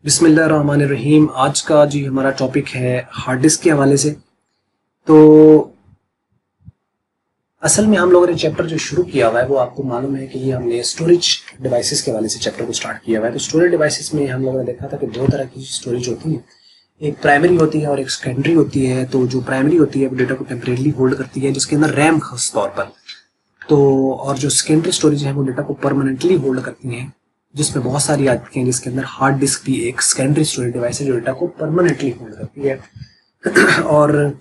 बिस्मिल्लाहिर्रहमानिर्रहीम। आज का जी हमारा टॉपिक है हार्ड डिस्क के हवाले से। तो असल में हम लोगों ने चैप्टर जो शुरू किया हुआ है वो आपको मालूम है कि ये हमने स्टोरेज डिवाइसेस के हवाले से चैप्टर को स्टार्ट किया हुआ है। तो स्टोरेज डिवाइसेस में हम लोगों ने देखा था कि दो तरह की स्टोरेज होती है, एक प्राइमरी होती है और एक सेकेंडरी होती है। तो जो प्राइमरी होती है वो डेटा को टेम्परेरी होल्ड करती है, जिसके अंदर रैम खास तौर पर। तो और जो सेकेंडरी स्टोरेज है वो डेटा को परमानेंटली होल्ड करती है, जिसमें बहुत सारी आती हैं, जिसके अंदर हार्ड डिस्क भी एक सेकेंडरी स्टोरेज डिवाइस है जो डेटा को परमानेंटली होल्ड करती है। और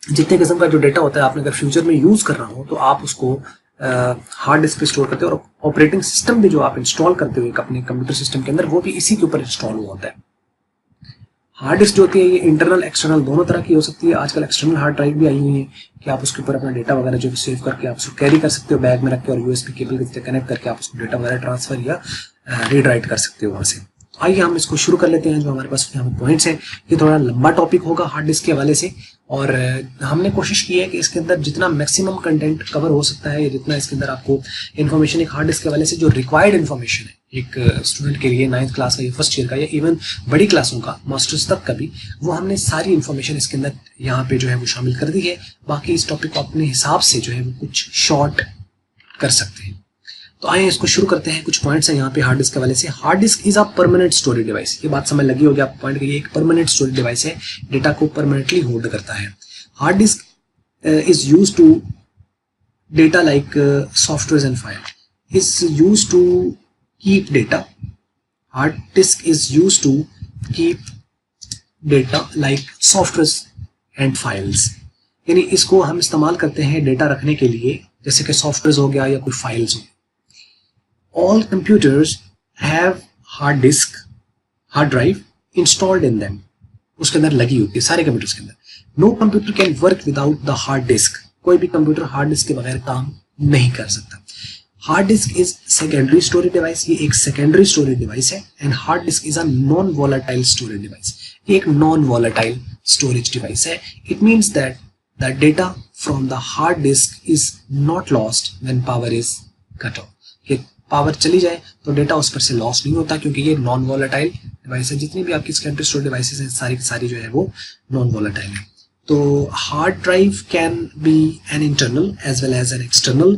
जितने किस्म का जो डेटा होता है, आपने अगर फ्यूचर में यूज कर रहा हो तो आप उसको हार्ड डिस्क पे स्टोर करते हो, और ऑपरेटिंग सिस्टम भी जो आप इंस्टॉल करते हो अपने कंप्यूटर सिस्टम के अंदर वो भी इसी के ऊपर इंस्टॉल हुआ होता है। हार्ड डिस्क जो होती है ये इंटरनल एक्सटर्नल दोनों तरह की हो सकती है। आजकल एक्सटर्नल हार्ड ड्राइव भी आई हुई है कि आप उसके ऊपर अपना डेटा वगैरह जो सेव करके आप उसको कैरी कर सकते हो बैग में रख के, और यूएसबी केबल के साथ कनेक्ट करके आप उसको डेटा वगैरह ट्रांसफर या रीड राइट कर सकते हो वहां से। आइए हम इसको शुरू कर लेते हैं। जो हमारे पास यहाँ पे पॉइंट्स हैं, ये थोड़ा लंबा टॉपिक होगा हार्ड डिस्क के हवाले से, और हमने कोशिश की है कि इसके अंदर जितना मैक्सिमम कंटेंट कवर हो सकता है, जितना इसके अंदर आपको इन्फॉर्मेशन एक हार्ड डिस्क के हवाले से जो रिक्वायर्ड इन्फॉर्मेशन है एक स्टूडेंट के लिए, 9th क्लास का या फर्स्ट ईयर का या इवन बड़ी क्लासों का, मास्टर्स तक का भी, वो हमने सारी इन्फॉर्मेशन इसके अंदर यहाँ पे जो है वो शामिल कर दी है। बाकी इस टॉपिक को अपने हिसाब से जो है वो कुछ शॉर्ट कर सकते हैं। तो आइए इसको शुरू करते हैं। कुछ पॉइंट्स हैं यहाँ पे हार्ड डिस्क के वाले से। Hard disk is a permanent storage device. ये बात समझ लगी होगी आपको पॉइंट कि ये एक परमानेंट स्टोरेज डिवाइस है, डेटा को परमानेंटली होल्ड करता है। Hard disk is use to data like software and file is use to keep data. Hard disk is use to keep data like software and files, यानी इसको हम इस्तेमाल करते हैं डेटा रखने के लिए, जैसे कि सॉफ्टवेयर हो गया या कोई फाइल्स हो। All computers have hard disk, hard drive installed in them. उसके अंदर लगी होती है सारे कंप्यूटर्स के अंदर। No computer can work without the hard disk. कोई भी कंप्यूटर हार्ड डिस्क के बगैर काम नहीं कर सकता। Hard disk is secondary storage device, ये एक सेकेंडरी स्टोरेज डिवाइस है। And hard disk is a non volatile storage device, ये एक नॉन वॉलेटाइल स्टोरेज डिवाइस है। It means that the data from the hard disk is not lost when power is cut off. Power चली जाए तो data उस पर से loss नहीं होता, क्योंकि ये नॉन वॉलेटाइल डिवाइस है। जितनी भी आपकी सेकेंडरी स्टोरेज डिवाइसेस हैं सारी की सारी जो है वो नॉन वॉलेटाइल है। तो hard drive can be an internal as well as an external.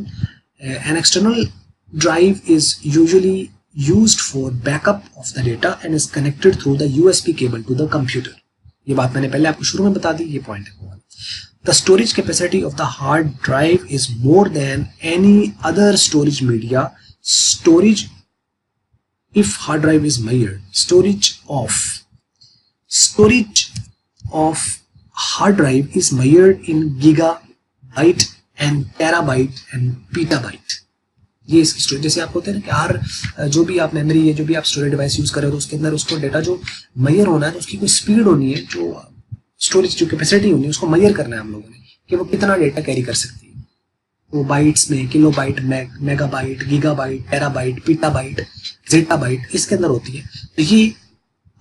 An external drive is usually used for backup of the data and is connected through the USB cable to the computer. ये बात मैंने पहले आपको शुरू में बता दी, ये point है। The storage capacity of the hard drive is more than any other storage media. Storage, if hard drive is measured, storage of hard drive is measured in gigabyte and terabyte and petabyte. ये इसकी storage, जैसे आप होते हैं ना कि हर जो भी आप मेमोरी है, जो भी आप स्टोरेज डिवाइस यूज कर रहे हो, तो उसके अंदर उसको डेटा जो मेजर होना है तो उसकी कोई स्पीड होनी है, जो स्टोरेज जो कैपेसिटी होनी है उसको मेजर करना है हम लोगों ने कि वो कितना डेटा कैरी कर सकती है। वो बाइट्स में kilobyte, megabyte, gigabyte, terabyte, petabyte, zettabyte इसके अंदर होती है। तो ये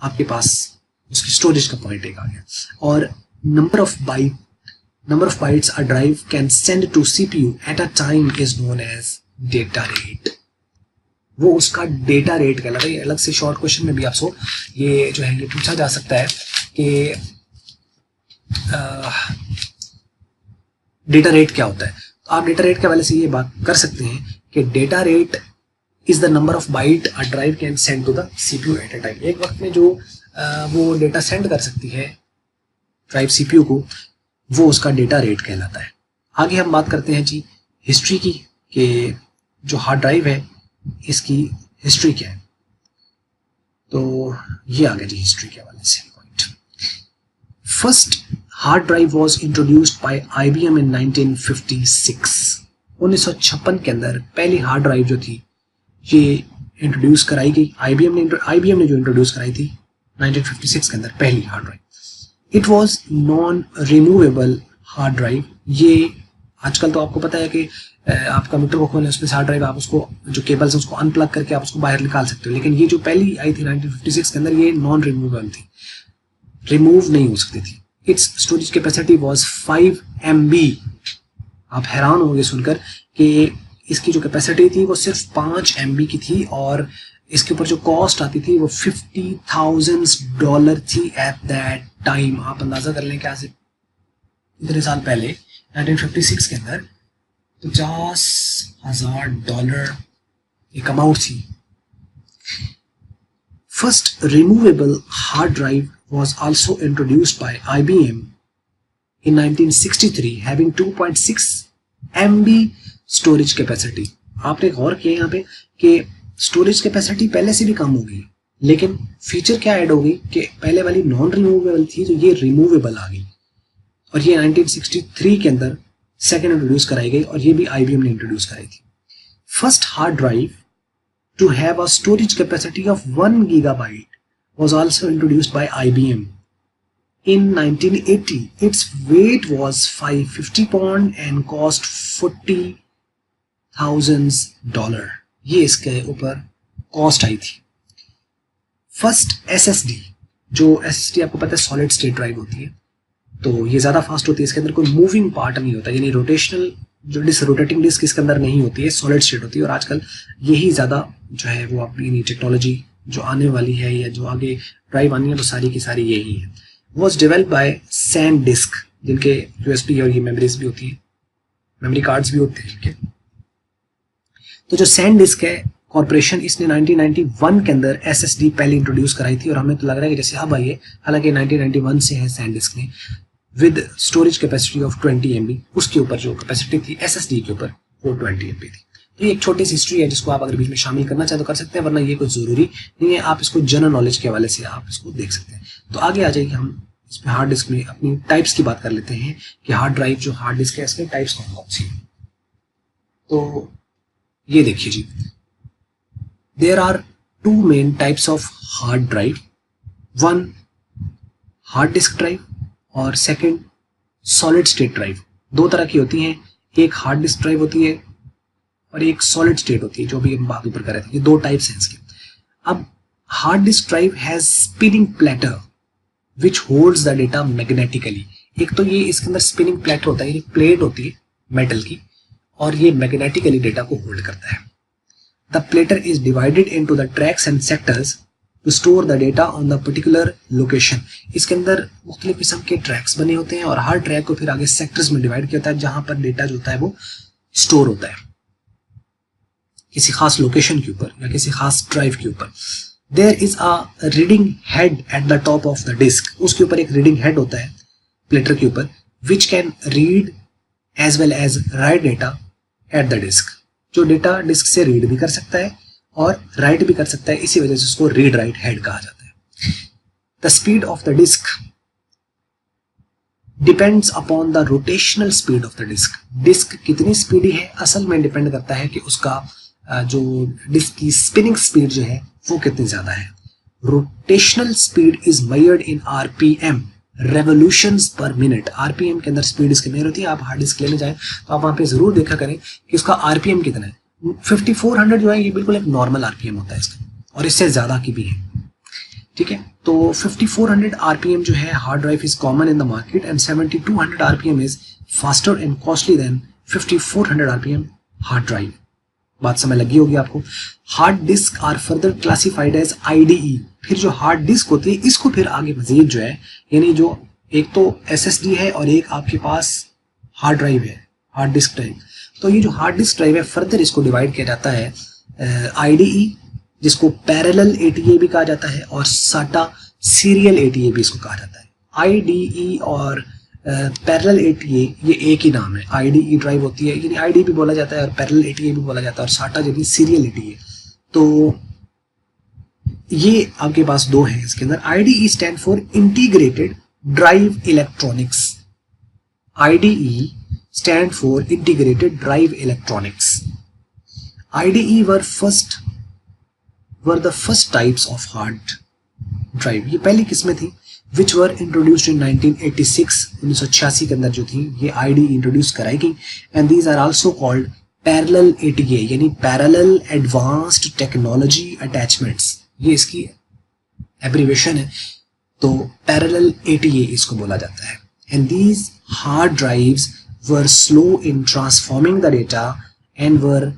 आपके पास उसकी स्टोरेज का पॉइंट एक आ गया। और number of bytes a drive can send to CPU at a time is known as data rate. वो उसका डेटा रेट कहलाता है। अलग से शॉर्ट क्वेश्चन में भी आपसे ये जो है ये पूछा जा सकता है कि डेटा रेट क्या होता है। तो आप डेटा रेट के हवाले से ये बात कर सकते हैं कि data rate is the number of byte a drive can send to the CPU at a time. एक वक्त में जो वो डेटा सेंड कर सकती है ड्राइव सीपीयू को, वो उसका डेटा रेट कहलाता है। आगे हम बात करते हैं जी हिस्ट्री की, कि जो हार्ड ड्राइव है इसकी हिस्ट्री क्या है। तो ये आ गया जी हिस्ट्री के हवाले से point. First hard drive was introduced by IBM इन 1956। 1956 के अंदर पहली हार्ड ड्राइव जो थी ये इंट्रोड्यूस कराई गई। IBM ने जो इंट्रोड्यूस कराई थी 1956 के अंदर पहली hard drive. It was non removable hard drive. ये आजकल तो आपको पता है कि आप कंप्यूटर को खोलें, उसमें हार्ड ड्राइव आप उसको जो केबल्स है उसको अनप्लग करके आप उसको बाहर निकाल सकते हो, लेकिन ये जो पहली आई थी 1956 के अंदर ये नॉन रिमूवेबल थी, रिमूव नहीं हो सकती थी। It's storage capacity was 5 MB। आप हैरान होंगे सुनकर कि इसकी जो कैपेसिटी थी वो सिर्फ 5 MB की थी, और इसके ऊपर जो कॉस्ट आती थी वो $50,000 थी एट दैट टाइम। आप अंदाजा कर लें क्या से इतने साल पहले 1956 के अंदर $50,000 एक अमाउंट थी। First removable hard drive was also introduced by IBM in 1963, having 2.6 MB storage capacity. आपने गौर किया यहाँ पे कि स्टोरेज कैपेसिटी पहले से भी कम होगी, लेकिन फीचर क्या ऐड होगी कि पहले वाली नॉन रिमूवेबल थी तो ये रिमूवेबल आ गई, और ये 1963 के अंदर सेकेंड इंट्रोड्यूस कराई गई, और ये भी IBM ने इंट्रोड्यूस कराई थी। First hard drive to have a storage capacity of 1 gigabyte was also introduced by IBM in 1980. Its weight was 550 pound and cost $40,000. ये इसके ऊपर कॉस्ट आई थी। फर्स्ट SSD, जो SSD आपको पता है सॉलिड स्टेट ड्राइव होती है, तो ये ज़्यादा फास्ट होती है, इसके अंदर कोई मूविंग पार्ट नहीं होता, यानी रोटेशनल जो रोटेटिंग डिस्क इसके अंदर नहीं होती है, सॉलिड स्टेट होती है। और आजकल यही ज़्यादा जो है वो अपनी टेक्नोलॉजी जो आने वाली है या जो आगे ड्राइव आनी है तो सारी की सारी यही है। वॉज डेवलप्ड बाय SanDisk, जिनके USB और ये मेमोरीज भी होती है, मेमोरी कार्ड्स भी होते हैं इनके। तो जो SanDisk है कॉर्पोरेशन, इसने 1991 के अंदर SSD पहले इंट्रोड्यूस कराई थी, और हमें तो लग रहा है कि जैसे अब आई है, हालांकि 1991 से है SanDisk ने, with storage capacity of 20 MB। उसके ऊपर जो कैपेसिटी थी SSD के ऊपर वो 20 MB थी। तो ये एक छोटी सी हिस्ट्री है जिसको आप अगर बीच में शामिल करना चाहे तो कर सकते हैं, वरना ये कोई जरूरी नहीं है, आप इसको जनरल नॉलेज के हवाले से आप इसको देख सकते हैं। तो आगे आ जाइए, हम इसमें हार्ड डिस्क में अपनी टाइप्स की बात कर लेते हैं कि हार्ड ड्राइव जो हार्ड डिस्क है इसके टाइप्स कौन कौन सी है। तो ये देखिए जी, there are 2 main types of hard drive, one hard disk drive और सेकंड सॉलिड स्टेट ड्राइव। दो तरह की होती हैं, एक हार्ड डिस्क ड्राइव होती है और एक सॉलिड स्टेट होती है, जो भी हम बात ऊपर कर रहे थे। ये 2 टाइप्स हैं इसके। अब hard disk drive has spinning platter which holds the data magnetically. एक तो ये इसके अंदर स्पिनिंग प्लेटर होता है, ये प्लेट होती है मेटल की, और ये मैग्नेटिकली डेटा को होल्ड करता है। The platter is divided into the tracks and sectors to store the data on the particular location. इसके अंदर मुख्तलिफ किस्म के ट्रैक्स बने होते हैं, और हर ट्रैक को फिर आगे सेक्टर्स में डिवाइड किया होता है, जहां पर डेटा जो होता है वो स्टोर होता है किसी खास लोकेशन के ऊपर या किसी खास ड्राइव के ऊपर। There is a reading head at the top of the disk. उसके ऊपर एक रीडिंग हेड होता है प्लेटर के ऊपर, which can read as well as write data at the disk, जो डेटा डिस्क से रीड भी कर सकता है और राइट भी कर सकता है। इसी वजह से उसको रीड राइट हेड कहा जाता है। The speed of the disk depends upon the rotational speed of the disk. Disk कितनी स्पीडी है असल में डिपेंड करता है कि उसका जो डिस्क की स्पिनिंग स्पीड जो है वो कितनी ज्यादा है। Rotational speed is measured in RPM, revolutions पर मिनट। RPM के अंदर स्पीड इसकी मेजर होती है। आप हार्ड डिस्क लेने जाएं तो आप वहां पे जरूर देखा करें कि उसका RPM कितना है। 5400 जो है ये बिल्कुल एक नॉर्मल RPM होता है इसका, और इससे ज्यादा की भी है, ठीक है। तो 5400 RPM जो है hard drive is common in the market, and 7200 RPM is faster and costly than 5400 RPM hard drive. बात समझ लगी होगी आपको। Hard disk are further classified as IDE। फिर जो हार्ड डिस्क होती है इसको फिर आगे मजीद जो है, यानी जो एक तो SSD है और एक आपके पास हार्ड ड्राइव है, हार्ड डिस्क ड्राइव। तो ये जो हार्ड डिस्क ड्राइव है फर्दर इसको डिवाइड किया जाता है IDE, जिसको पैरेलल ATA भी कहा जाता है, और SATA सीरियल ATA भी इसको कहा जाता है। IDE और पैरेलल ATA ये एक ही नाम है। IDE ड्राइव होती है, यानी IDE भी बोला जाता है और पैरेलल ATA भी बोला जाता है, और SATA जो भी सीरियल ATA। तो ये आपके पास 2 हैं इसके अंदर। IDE stand for integrated drive electronics. IDE stand for integrated drive electronics. IDE were the first types of hard drive. ये पहली किस्में थी which were introduced in 1986, 1986 के अंदर जो थी ये IDE इंट्रोड्यूस कराई गई, and these are also called parallel ATA, यानी parallel advanced technology attachments। ये इसकी एब्रीवेशन है, तो parallel ATA इसको बोला जाता है। And these hard drives were slow in transforming the data and were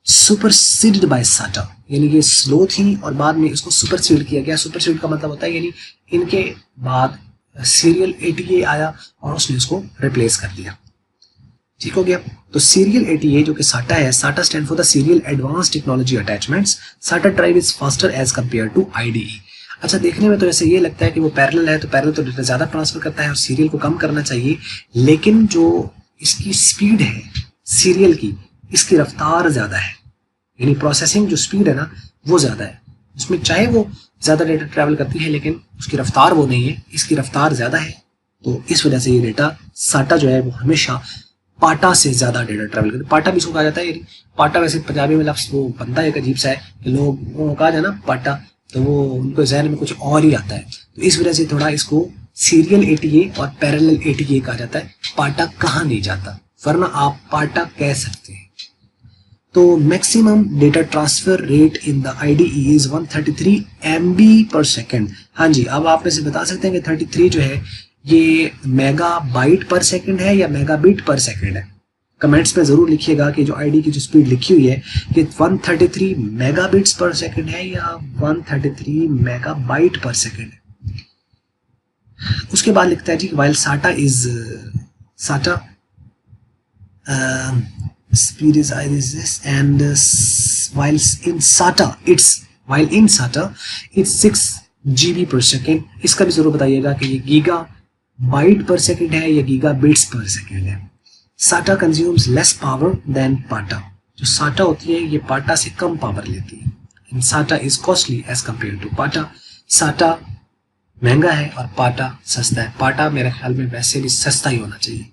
superseded by SATA. यानी ये स्लो थी और बाद में इसको सुपरसीड किया गया। सुपरसीड का मतलब होता है यानी इनके बाद सीरियल एटीए आया और उसने इसको रिप्लेस कर दिया। ठीक हो गया। तो सीरियल एटीए जो कि साटा है, SATA stand for the serial advance technology attachments. SATA drive is faster as compare to IDE. अच्छा, देखने में तो ऐसे ये लगता है कि वो पैरेलल है, तो पैरेलल तो डेटा ज़्यादा ट्रांसफर करता है और सीरियल को कम करना चाहिए, लेकिन जो इसकी स्पीड है सीरियल की, इसकी रफ्तार ज़्यादा है, यानी प्रोसेसिंग जो स्पीड है ना वो ज़्यादा है। उसमें चाहे वो ज़्यादा डेटा ट्रैवल करती है लेकिन उसकी रफ्तार वो नहीं है, इसकी रफ्तार ज़्यादा है। तो इस वजह से ये डेटा साटा जो है वो हमेशा पाटा से ज़्यादा डेटा ट्रैवल करती है। पाटा भी इसको कहा जाता है। पाटा वैसे पंजाबी में लफ्ज़ वो बनता है एक अजीब सा है कि लोग कहा जाए ना पाटा तो वो उनको जहन में कुछ और ही आता है। तो इस वजह से थोड़ा इसको सीरियल एटीए और पैरेलल एटीए कहा जाता है। पाटा कहा नहीं जाता, वरना आप पाटा कह सकते हैं। तो maximum data transfer rate in the IDE is 133 MB पर सेकेंड। हाँ जी, अब आप में से बता सकते हैं कि 33 जो है ये मेगाबाइट पर सेकेंड है या मेगाबिट पर सेकेंड है। कमेंट्स में ज़रूर लिखिएगा कि जो आईडी की जो स्पीड लिखी हुई है कि 133 मेगाबिट्स पर सेकेंड है या 133 मेगाबाइट पर सेकेंड है। उसके बाद लिखता है जी वाइल साटा इज साटा speed is and while in SATA it's 6 GB per second। इसका भी जरूर बताइएगा कि ये गीगा बाइट पर सेकेंड है या गीगा बिट्स पर सेकेंड है। SATA consumes less power than PATA। जो SATA होती है ये PATA से कम पावर लेती है। and SATA is costly as compared to PATA। SATA महंगा है और PATA सस्ता है। PATA मेरे ख्याल में वैसे भी सस्ता ही होना चाहिए।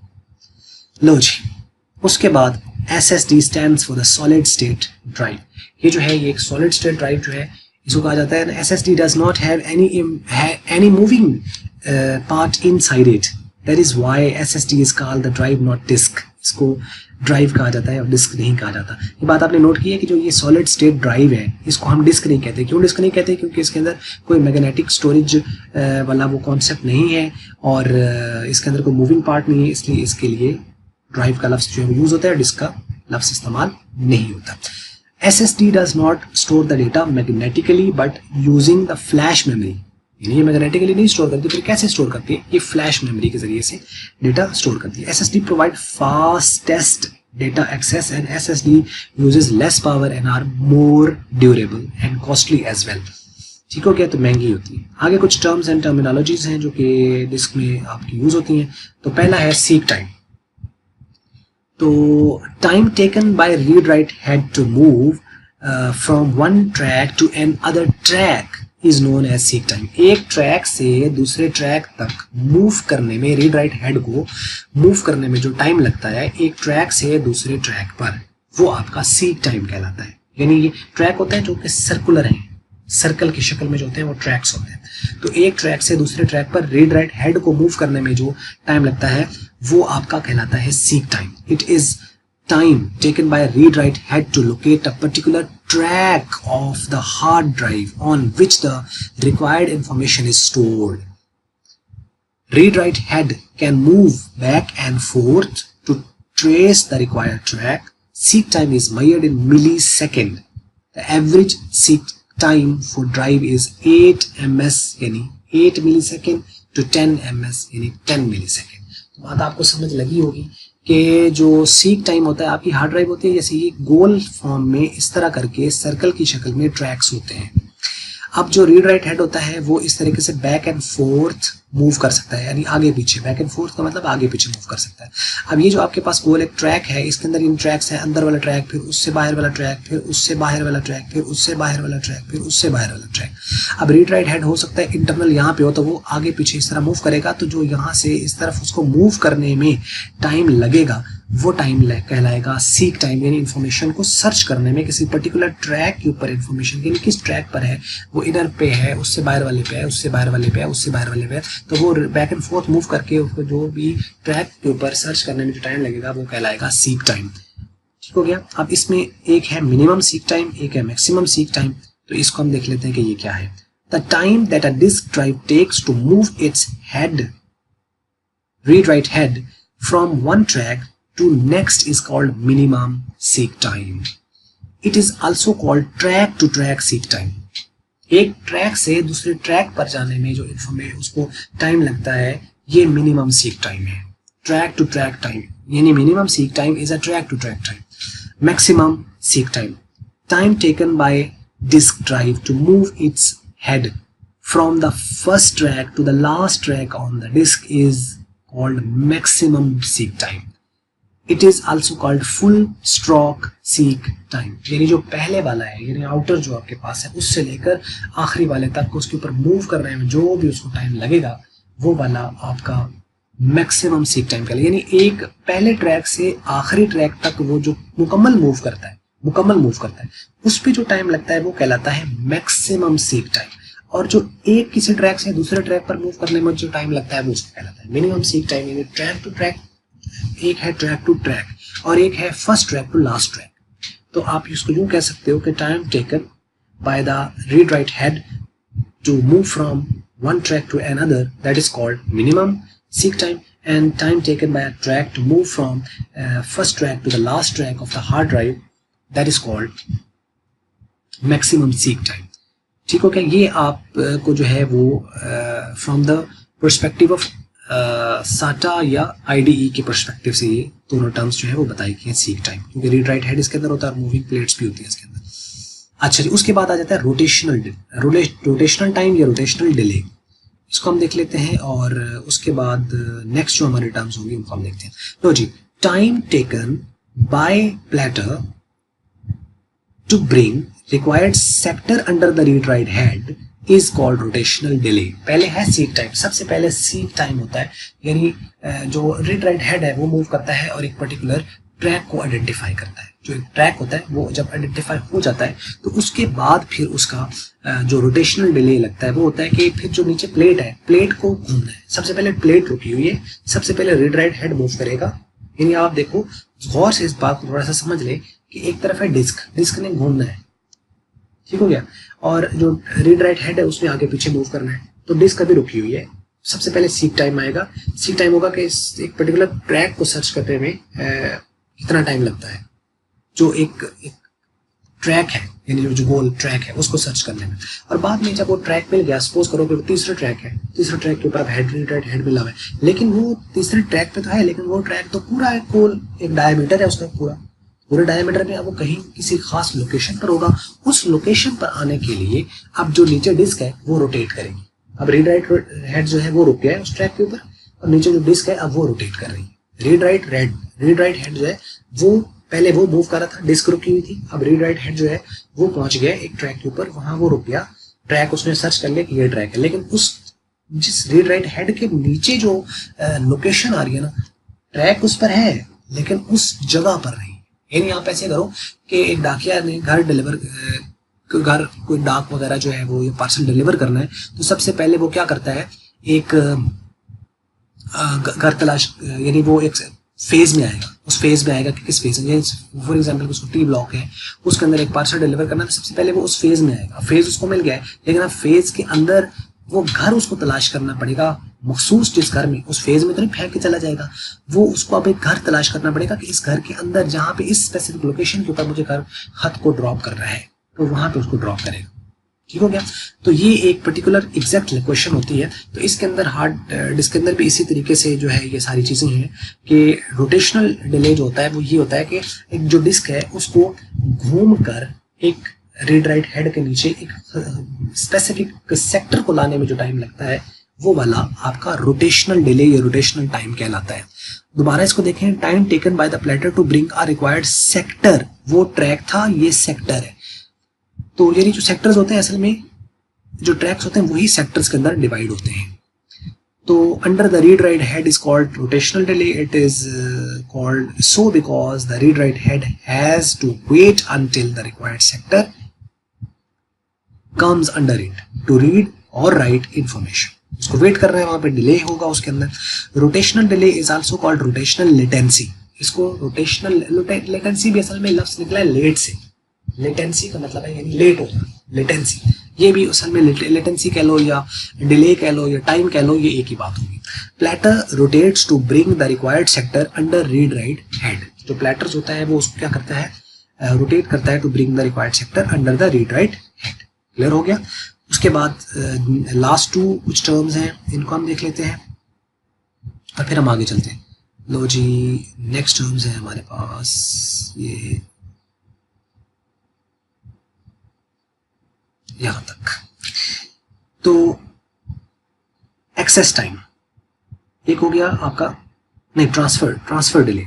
लो जी, उसके बाद SSD stands for the solid state drive। ये जो है ये एक solid state drive जो है इसको कहा जाता है SSD does not have any moving part inside it। That is why SSD is called the drive not disk। इसको ड्राइव कहा जाता है और डिस्क नहीं कहा जाता। ये बात आपने नोट की है कि जो ये सॉलिड स्टेट ड्राइव है इसको हम डिस्क नहीं कहते। क्यों डिस्क नहीं कहते? क्योंकि इसके अंदर कोई मैग्नेटिक स्टोरेज वाला वो कॉन्सेप्ट नहीं है और इसके अंदर कोई मूविंग पार्ट नहीं है, इसलिए इसके लिए ड्राइव का लफ्ज़ जो है यूज़ होता है, डिस्क का लफ्ज़ इस्तेमाल नहीं होता। SSD does not store the data magnetically but using the flash memory। यानी ये मैग्नेटिकली नहीं स्टोर करती, फिर कैसे स्टोर करती है? ये फ्लैश मेमोरी के जरिए से डेटा स्टोर करती है। SSD provide fastest data access and SSD uses less power and are more durable and costly as well। ठीक हो गया, तो महंगी होती है। आगे कुछ टर्म्स एंड टर्मिनोलॉजीज हैं जो कि डिस्क में आपकी यूज होती हैं। तो पहला है सीक टाइम। तो time taken by read write head to move from one track to another track is known as seek time. एक ट्रैक से दूसरे ट्रैक तक मूव करने में, रीड राइट हेड को मूव करने में जो टाइम लगता है एक ट्रैक से दूसरे ट्रैक पर, वो आपका सीक टाइम कहलाता है। यानी ये ट्रैक होते हैं जो कि सर्कुलर हैं, सर्कल की शक्ल में जो होते हैं वो ट्रैक्स होते हैं। तो एक ट्रैक से दूसरे ट्रैक पर रीड राइट हेड को मूव करने में जो टाइम लगता है वो आपका कहलाता है seek time. It is time taken by a read write head to locate a particular track of the hard drive on which the required information is stored। Read write head can move back and forth to trace the required track। Seek time is measured in millisecond। The average seek time for drive is 8 ms यानी 8 millisecond to 10 ms यानी 10 millisecond। तो बात आपको समझ लगी होगी कि जो सीक टाइम होता है, आपकी हार्ड ड्राइव होती है जैसे ये गोल फॉर्म में इस तरह करके सर्कल की शक्ल में ट्रैक्स होते हैं। अब जो रीड राइट हेड होता है वो इस तरीके से बैक एंड फोर्थ मूव कर सकता है, यानी आगे पीछे। बैक एंड फोर्थ का मतलब आगे पीछे मूव कर सकता है। अब ये जो आपके पास गोल एक ट्रैक है, इसके अंदर इन ट्रैक्स है, अंदर वाला ट्रैक, फिर उससे बाहर वाला ट्रैक, फिर उससे बाहर वाला ट्रैक, फिर उससे बाहर वाला ट्रैक, फिर उससे बाहर वाला ट्रैक। अब रीड राइट हेड हो सकता है इंटरनल यहाँ पे हो तो वो आगे पीछे इस तरह मूव करेगा, तो जो यहाँ से इस तरफ उसको मूव करने में टाइम लगेगा वो टाइम कहलाएगा सीक टाइम। यानी इन्फॉर्मेशन को सर्च करने में किसी पर्टिकुलर ट्रैक के ऊपर इन्फॉर्मेशन, यानी किस ट्रैक पर है, वो इधर पे है, उससे बाहर वाले पे है, उससे बाहर वाले पे है, उससे बाहर वाले पे है, तो वो बैक एंड फोर्थ मूव करके उसको जो भी ट्रैक के ऊपर सर्च करने में जो टाइम लगेगा वो कहलाएगा सीक टाइम। ठीक हो गया। अब इसमें एक है मिनिमम सीक टाइम, एक है मैक्सिमम सीक टाइम। तो इसको हम देख लेते हैं कि ये क्या है। The time that a disk drive takes to move its head, read write head from one track to next is called minimum seek time। It is also called track to track seek time. एक track से दूसरे track पर जाने में जो information उसको time लगता है, ये मिनिमम सीक टाइम है। ट्रैक टू ट्रैक टाइम यानी minimum seek time is a track to track time. Maximum seek time, time taken by disk drive to move its head from the first track to the last track on the disk is called maximum seek time. It is also called full stroke seek time. यानी जो पहले वाला है यानी outer जो आपके पास है उससे लेकर आखिरी वाले तक उसके ऊपर मूव करने में जो भी उसको टाइम लगेगा वो वाला आपका मैक्सिमम सीक टाइम का, यानी एक पहले ट्रैक से आखिरी ट्रैक तक वो जो मुकम्मल मूव करता है उस पे जो टाइम लगता है वो कहलाता है मैक्सिमम सीक टाइम। और जो एक किसी ट्रैक से दूसरे ट्रैक पर मूव करने में जो टाइम लगता है वो उसको कहलाता है मिनिमम सीक टाइम। यानी ट्रैक टू ट्रैक, एक है ट्रैक टू ट्रैक और एक है first track to last track. तो आप इसको यूं कह सकते हो कि time taken by the read write head to move from one track to another, that is called minimum seek time, and time taken by a track to move from first track to the last track of the hard drive, that is called maximum seek time। ठीक हो क्या? ये आप को जो है वो from the perspective of साटा या IDE के पर्सपेक्टिव से ये दोनों टर्म्स जो है वो बताई गई हैं सीक टाइम, क्योंकि रीड राइट हेड इसके अंदर होता है और मूविंग प्लेट्स भी होती है इसके अंदर। अच्छा जी, उसके बाद आ जाता है रोटेशनल टाइम या रोटेशनल डिले। इसको हम देख लेते हैं और उसके बाद नेक्स्ट जो हमारे टर्म्स होंगे उनको हम देखते हैं। तो जी, time taken by platter to bring required sector under the read write head is called rotational delay. पहले है सीक टाइम, सबसे पहले सीक टाइम होता है, यानी जो रीड राइट हेड है वो मूव करता है और एक पर्टिकुलर ट्रैक को आइडेंटिफाई करता है। जो एक ट्रैक होता है वो जब आइडेंटिफाई हो जाता है तो उसके बाद फिर उसका जो रोटेशनल डिले लगता है वो होता है कि फिर जो नीचे प्लेट है, प्लेट को घूमना है। सबसे पहले प्लेट रुकी हुई है, सबसे पहले रीड राइट हेड मूव करेगा। यानी आप देखो गौर से इस बात को थोड़ा सा समझ ले कि एक तरफ है डिस्क ने घूमना है, ठीक हो गया, और जो रीड राइट हेड है उसमें आगे पीछे मूव करना है। तो डिस्क अभी रुकी हुई है, सबसे पहले सीक टाइम आएगा। सीक टाइम होगा कि एक पर्टिकुलर ट्रैक को सर्च करने में कितना टाइम लगता है, जो एक ट्रैक है यानी जो गोल ट्रैक है उसको सर्च करने में। और बाद में जब वो ट्रैक मिल गया, सपोज करो कि वो तीसरा ट्रैक है, तीसरे ट्रैक के ऊपर हेड मिला हुआ है, लेकिन वो तीसरे ट्रैक पे तो है, लेकिन वो ट्रैक तो पूरा एक गोल एक डायमीटर है उसका, पूरे डायमीटर में अब वो कहीं किसी खास लोकेशन पर होगा। उस लोकेशन पर आने के लिए अब जो नीचे डिस्क है वो रोटेट करेगी। अब रीड राइट हेड जो है वो रुक गया है उस ट्रैक के ऊपर और नीचे जो डिस्क है अब वो रोटेट कर रही है। रीड राइट हेड जो है वो पहले वो मूव कर रहा था, डिस्क रुकी हुई थी। अब रीड राइट हेड जो है वो पहुंच गया एक ट्रैक के ऊपर, वहां वो रुक गया, ट्रैक उसने सर्च कर लिया कि ये ट्रैक है, लेकिन उस जिस रीड राइट हेड के नीचे जो लोकेशन आ रही है ना, ट्रैक उस पर है लेकिन उस जगह पर नहीं। यानी आप ऐसे करो कि एक डाकिया ने घर कोई डाक वगैरह जो है वो ये पार्सल डिलीवर करना है, तो सबसे पहले वो क्या करता है, एक घर तलाश, यानी वो एक फेज में आएगा, उस फेज में आएगा कि किस फेज में, फॉर एग्जांपल उसको टी ब्लॉक है, उसके अंदर एक पार्सल डिलीवर करना है, तो सबसे पहले वो उस फेज में आएगा। फेज उसको मिल गया है, लेकिन अब फेज के अंदर वो घर उसको तलाश करना पड़ेगा मखसूस जिस घर में, उस फेज में तो नहीं फेंक के चला जाएगा, वो उसको अब एक घर तलाश करना पड़ेगा कि इस घर के अंदर जहाँ पे इस स्पेसिफिक लोकेशन के ऊपर मुझे घर खत को ड्रॉप करना है, तो वहां पे उसको ड्रॉप करेगा। ठीक हो गया? तो ये एक पर्टिकुलर एग्जैक्ट लोकेशन होती है। तो इसके अंदर हार्ड डिस्क के अंदर भी इसी तरीके से जो है ये सारी चीजें हैं कि रोटेशनल डिले जो होता है वो ये होता है कि एक जो डिस्क है उसको घूम कर एक रीड राइट हेड के नीचे एक स्पेसिफिक सेक्टर को लाने में जो टाइम लगता है वो वाला आपका रोटेशनल डिले या रोटेशनल टाइम कहलाता है। दोबारा इसको देखें, time taken by the platter to bring a required sector, वो ट्रैक था, ये सेक्टर है। तो यानी जो सेक्टर्स होते हैं असल में जो ट्रैक्स होते हैं वही सेक्टर्स के अंदर डिवाइड होते हैं। तो under the read write head is called rotational delay. It is called so because the read write head has to wait until the required sector comes under it to read और write information. उसको wait कर रहे हैं, वहां पे delay होगा उसके अंदर। Rotational delay is also called rotational latency. इसको रोटेशनल लेटेंसी भी असल में लफ्ज निकला है लेट से। लेटेंसी का मतलब है यानी लेट होना, लेटेंसी। ये भी असल में लेटेंसी कह लो या डिले कह लो या टाइम कह लो, ये एक ही बात होगी। Platter rotates to bring the required sector under read write head. जो प्लेटर्स होता है वो उसको क्या करता है, रोटेट करता है to bring the required sector under the read write head. Clear हो गया। उसके बाद लास्ट टू कुछ टर्म्स हैं, इनको हम देख लेते हैं और फिर हम आगे चलते हैं। लो जी, नेक्स्ट टर्म्स है हमारे पास ये यहां तक। तो एक्सेस टाइम एक हो गया आपका, नहीं transfer delay.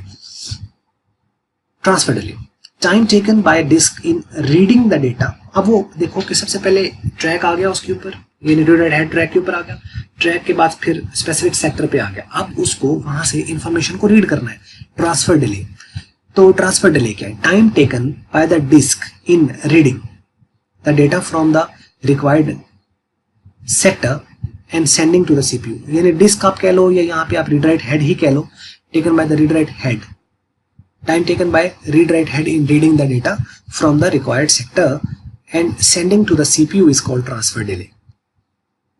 Time taken by disk in reading the data. अब वो देखो कि सबसे पहले ट्रैक आ गया उसके ऊपर, ये रीड राइट हेड ट्रैक के ऊपर आ गया, ट्रैक के बाद फिर स्पेसिफिक सेक्टर पे आ गया। अब उसको वहां से इंफॉर्मेशन को रीड करना है, ट्रांसफर डिले। तो ट्रांसफर डिले क्या है? Time taken by the disk in reading the data from the required sector and sending to the CPU. यानी डिस्क आप कह लो या यहाँ पे आप रीड राइट हेड ही कह लो, taken by the read write head. Time taken by read write head in reading the data from the required sector and sending to the CPU is called transfer delay.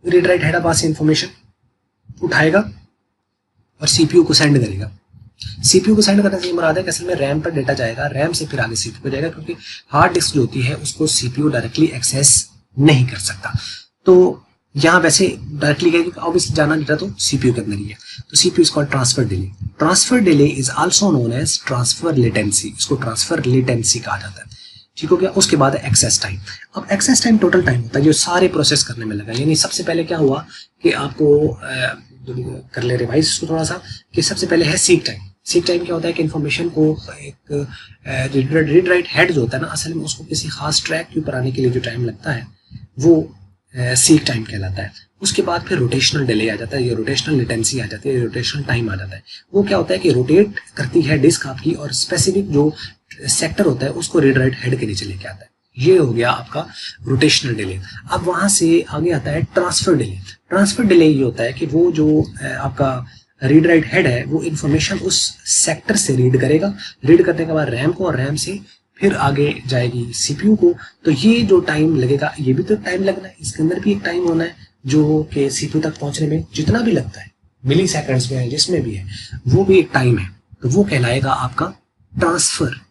Read write head पास से information उठाएगा और CPU को send करेगा। CPU को send करने से मुराद है कि असल में रैम पर डेटा जाएगा, रैम से फिर आगे सीपीयू पर जाएगा, क्योंकि हार्ड डिस्क जो होती है उसको सीपीयू डायरेक्टली एक्सेस नहीं कर सकता। तो यहाँ वैसे डायरेक्टली क्या ऑब्वियसली जाना डेटा तो सीपीयू के अंदर ही है। तो CPU is called transfer delay. Transfer delay is also known as transfer latency. इसको ट्रांसफर लेटेंसी कहा जाता है। ठीक हो गया। उसके बाद एक्सेस टाइम। अब एक्सेस टाइम टोटल टाइम होता है जो सारे प्रोसेस करने में लगा। यानी सबसे पहले क्या हुआ कि आपको कर ले रिवाइज इसको थोड़ा सा, कि सबसे पहले है सीक टाइम। सीक टाइम क्या होता है कि इन्फॉर्मेशन को एक रीड राइट हेड जो होता है ना, असल में उसको किसी खास ट्रैक के ऊपर आने के लिए जो टाइम लगता है वो सीक टाइम कहलाता है। उसके बाद फिर रोटेशनल डिले आ जाता है, ये रोटेशनल लेटेंसी आ जाती है, रोटेशनल टाइम आ जाता है। वो क्या होता है कि रोटेट करती है डिस्क आपकी और स्पेसिफिक जो सेक्टर होता है उसको रीड राइट हेड के नीचे लेके आता है। ये हो गया आपका रोटेशनल डिले। अब वहां से आगे आता है ट्रांसफर डिले। ट्रांसफर डिले ये होता है कि वो जो आपका रीड राइट हेड है वो इंफॉर्मेशन उस सेक्टर से रीड करेगा, रीड करने के बाद रैम को, और रैम से फिर आगे जाएगी सीपीयू को। तो ये जो टाइम लगेगा ये भी तो टाइम लगना है, इसके अंदर भी एक टाइम होना है जो कि सीपीयू तक पहुंचने में जितना भी लगता है, मिली सेकेंड्स में है, जिसमें भी है, वो भी एक टाइम है। तो वो कहलाएगा आपका ट्रांसफर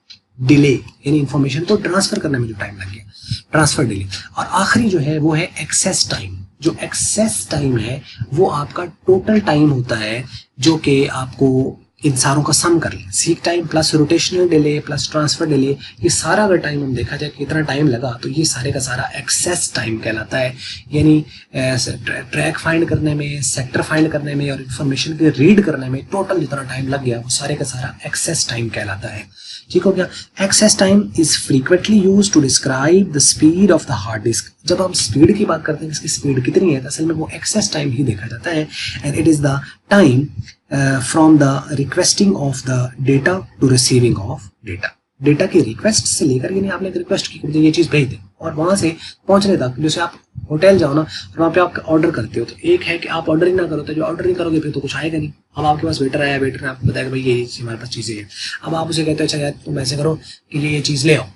डिले, यानी इंफॉर्मेशन को ट्रांसफर करने में जो टाइम लग गया, ट्रांसफर डिले। और आखिरी जो है वो है एक्सेस टाइम। जो एक्सेस टाइम है वो आपका टोटल टाइम होता है जो कि आपको इन सारों का सम कर ले। Seek time plus rotational delay plus transfer delay, ये सारा अगर टाइम हम देखा जाए कितना टाइम लगा तो ये सारे का सारा एक्सेस टाइम कहलाता है। यानी ट्रैक फाइंड करने में, सेक्टर फाइंड करने में और इन्फॉर्मेशन के रीड करने में टोटल जितना टाइम लग गया वो सारे का सारा एक्सेस टाइम कहलाता है। ठीक हो गया। Access time is frequently used to describe the speed of the hard disk. जब हम स्पीड की बात करते हैं, इसकी स्पीड कितनी है, तो असल में वो एक्सेस टाइम ही देखा जाता है। And it is the time from the requesting of the data to receiving of data. Data की रिक्वेस्ट से लेकर, यानी आपने एक रिक्वेस्ट की मुझे ये चीज भेज दे, और वहां से पहुंचने तक, जैसे आप होटल जाओ ना और वहाँ पे आप ऑर्डर करते हो, तो एक है कि आप ऑर्डर ही ना करो, तो जो ऑर्डर नहीं करोगे फिर तो कुछ आएगा नहीं। अब आपके पास वेटर आया, वेटर ने आपको बताया भाई ये हमारे पास चीजें हैं। अब आप उसे कहते हो अच्छा यार तुम ऐसे करो कि ये चीज ले आओ,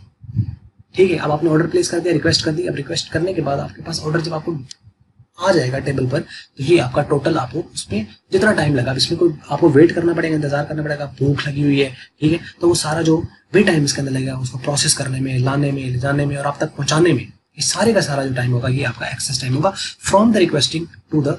ठीक है। अब आपने ऑर्डर प्लेस कर दिया, रिक्वेस्ट कर दी। अब रिक्वेस्ट करने के बाद आपके पास ऑर्डर जब आपको आ जाएगा टेबल पर, तो ये आपका टोटल आपको उसमें जितना टाइम लगा, इसमें कोई आपको वेट करना पड़ेगा, इंतजार करना पड़ेगा, भूख लगी हुई है, ठीक है, तो वो सारा जो भी टाइम इसके अंदर लगेगा उसको प्रोसेस करने में, लाने में, ले जाने में और आप तक पहुंचाने में, ये सारे का सारा जो टाइम होगा ये आपका एक्सेस टाइम होगा from the requesting to the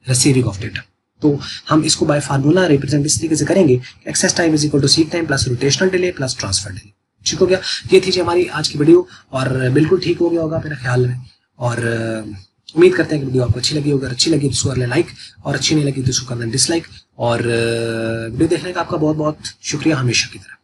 receiving of data. तो हम इसको बाय फार्मूला रिप्रेजेंट इस तरीके से करेंगे, access time is equal to seek time plus rotational delay plus transfer delay. ठीक हो गया। ये थी हमारी आज की वीडियो और बिल्कुल ठीक हो गया होगा मेरे ख्याल में, और उम्मीद करते हैं कि वीडियो आपको अच्छी लगी होगी। अच्छी लगी तो इसको कर लें लाइक, और अच्छी नहीं लगी तो इसको कर लें डिसलाइक। और वीडियो देखने का आपका बहुत बहुत शुक्रिया, हमेशा की तरह।